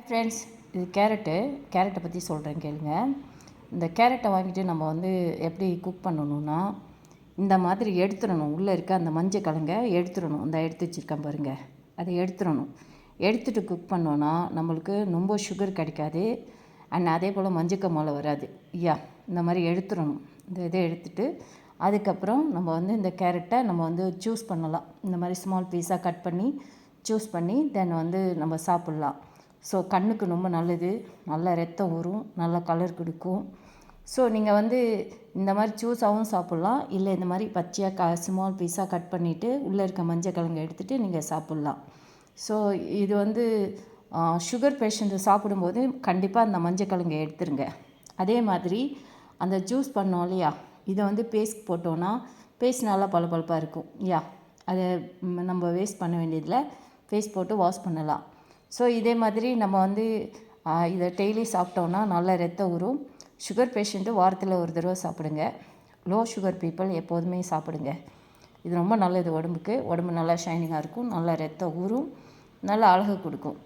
Friends, இது கேரட்டை பற்றி சொல்கிறேன் கேளுங்க. இந்த கேரட்டை வாங்கிட்டு நம்ம வந்து எப்படி குக் பண்ணணுன்னா, இந்த மாதிரி எடுத்துடணும். உள்ளே இருக்க அந்த மஞ்சள் கலங்கை எடுத்துடணும். இந்த எடுத்து வச்சுருக்கேன் பாருங்கள், அதை எடுத்துடணும். எடுத்துகிட்டு குக் பண்ணோன்னா நம்மளுக்கு ரொம்ப சுகர் கிடைக்காது. அண்ட் அதே போல் மஞ்சள் வராது. இந்த மாதிரி எடுத்துடணும். இந்த இதை எடுத்துகிட்டு அதுக்கப்புறம் நம்ம வந்து இந்த கேரட்டை நம்ம வந்து சூஸ் பண்ணலாம். இந்த மாதிரி ஸ்மால் பீஸாக கட் பண்ணி சூஸ் பண்ணி தென் வந்து நம்ம சாப்பிட்லாம். ஸோ கண்ணுக்கு ரொம்ப நல்லது, நல்ல ரத்தம் ஊறும், நல்ல கலர் கொடுக்கும். ஸோ நீங்கள் வந்து இந்த மாதிரி ஜூஸாகவும் சாப்பிட்லாம், இல்லை இந்த மாதிரி பச்சையாக ஸ்மால் பீஸாக கட் பண்ணிவிட்டு உள்ளே இருக்க மஞ்சள் கிழங்கு எடுத்துகிட்டு நீங்கள் சாப்பிட்லாம். ஸோ இது வந்து சுகர் பேஷண்ட்டு சாப்பிடும்போது கண்டிப்பாக அந்த மஞ்சள் கிழங்கை எடுத்துருங்க. அதே மாதிரி அந்த ஜூஸ் பண்ணோம் இல்லையா, இதை வந்து பேஸ்ட் போட்டோன்னா பேஸ்ட் நல்லா பளபளப்பாக இருக்கும். அதை நம்ம வேஸ்ட் பண்ண வேண்டியதில் பேஸ்ட் போட்டு வாஷ் பண்ணலாம். ஸோ இதே மாதிரி நம்ம வந்து இதை டெய்லி சாப்பிட்டோன்னா நல்ல ரத்தம் ஊறும். சுகர் பேஷண்ட்டு வாரத்தில் ஒரு தடவை சாப்பிடுங்க. லோ சுகர் பீப்புள் எப்போதுமே சாப்பிடுங்க. இது ரொம்ப நல்லது உடம்புக்கு. உடம்பு நல்லா ஷைனிங்காக இருக்கும், நல்ல ரத்தம் ஊறும், நல்ல அழகு கொடுக்கும்.